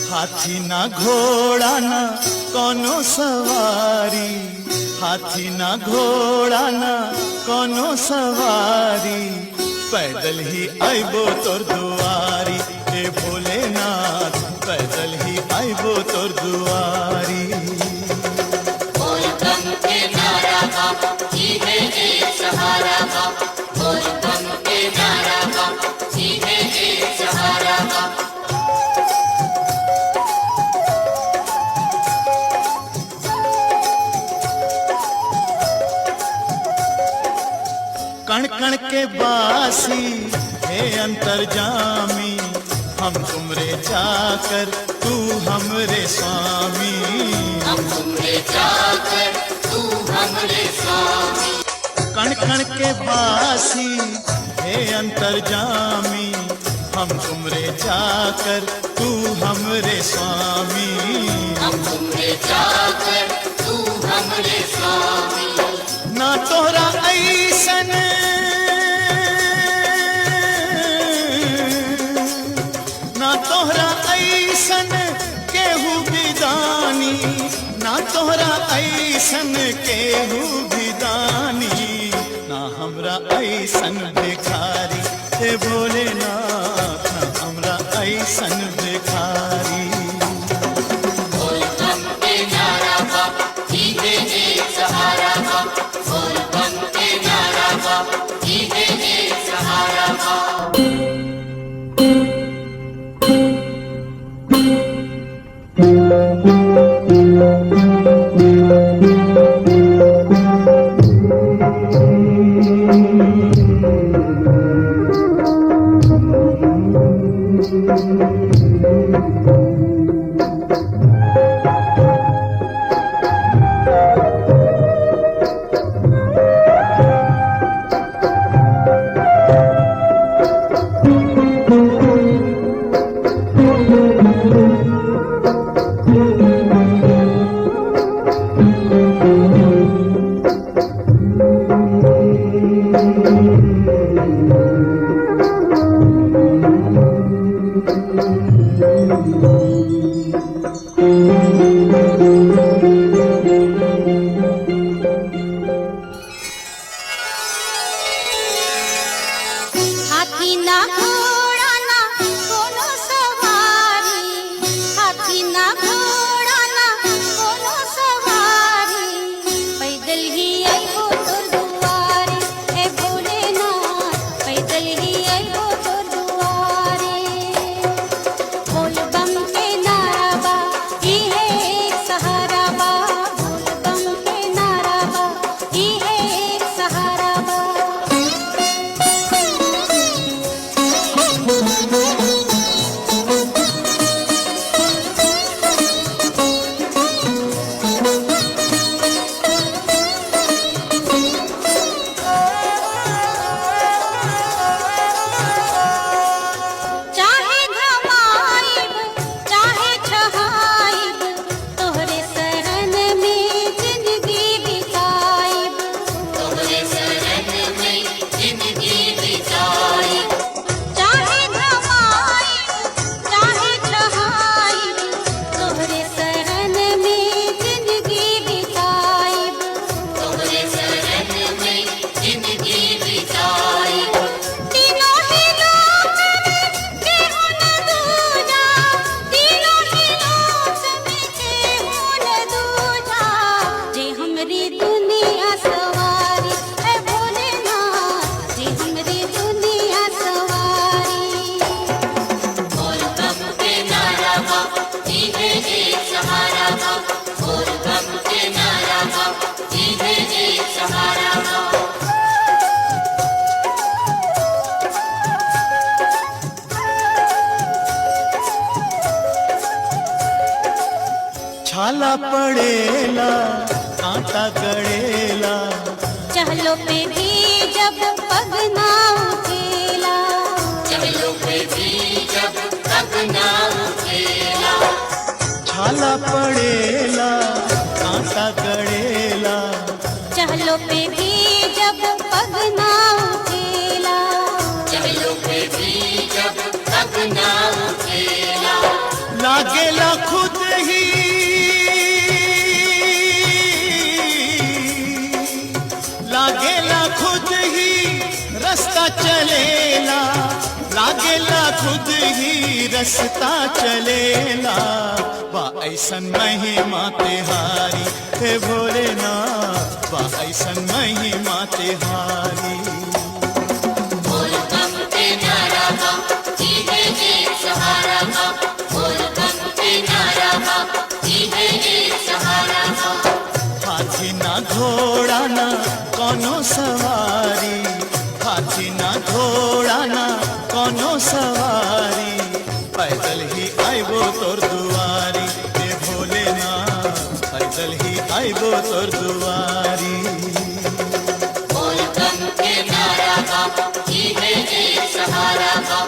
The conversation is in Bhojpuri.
हाथी ना घोड़ा ना कोनो सवारी, हाथी ना घोड़ा ना कोनो सवारी, पैदल ही आइबो तोर दुआरी। हे भोलेनाथ पैदल ही आइबो तोर दुआरी। बोल बम के नारा बा, जीवे एक सहारा बा। बोल बम के नारा बा, जीवे एक सहारा बा। कण कण के बासी हे अंतर्जामी, हम तुमरे जाकर तू हमरे स्वामी। हम तुमरे जाकर तू हमरे स्वामी। कण कण के बासी हे अंतर्जामी, हम तुमरे जाकर तू हमरे स्वामी। हम तुमरे जाकर तू हमरे स्वामी। ना तोहरा ऐसन ना तोहरा ऐसन केहू बिदानी, ना तोहरा ऐसन केहू बिदानी, ना हमरा ऐसन भिखारी। हे भोलेनाथ ना हमरा ऐसन भिखारी। बोल बम के नारा बा, जीवे एक सहारा बा। बोल बम के नारा बा, जीवे एक सहारा बा। हाथी ना घोड़ा ना कोनो सवारी, हाथी ना घोड़ा ना कोनो सवारी, पैदल ही आइबो तोर दुआरी। हे भोलेनाथ पैदल ही आइबो तोर दुआरी। बोल बम के नारा बा, इहे एक सहारा बा। बोल बम के नारा बा, इहे एक सहारा बा। चाहे घमाइब चाहे छहाइब, तोहरे शरण में जिंदगी बिताइब। तोहरे शरण में जिंदगी बिताई। चाहे घमाइब चाहे छहाइब, तोहरे शरण में जिंदगी बिताइब। तोहरे शरण में जिंदगी बिताई। तीनों ही लोक में केहू न दूजा, तीनों ही लोक में केहू न दूजा, जे हमरी दुनिया सवारी। हे भोलेनाथ जे हमरी दुनिया सवारी। बोल बम के नारा बा, जीवे एक सहारा बा। बोल बम के नारा बा, जीवे एक सहारा बा। छाला पड़ेला कांटा गड़ेला, चहलो पे भी जब पग ना उठेला, चहलो पे भी जब तक ना उठेला। छाला पड़ेला कांटा गड़ेला, चहलो पे भी जब पग ना उठेला। चहलो पे भी जब खुद ही रास्ता चलेला बा ऐसन महिमा तिहारी हे भोलेनाथ बा ऐसन महिमा तिहारी बोल बम के नारा बा जीवे एक सहारा बा बोल बम के नारा बा जीवे एक सहारा बा हाथी ना घोड़ा ना कोनो सवारी हाथी ना घोड़ा ना कोनो सवारी पैदल ही आइबो तोर दुआरी हे भोलेनाथ पैदल ही आइबो तोर दुआरी बोल बम के नारा बा जीवे एक सहारा बा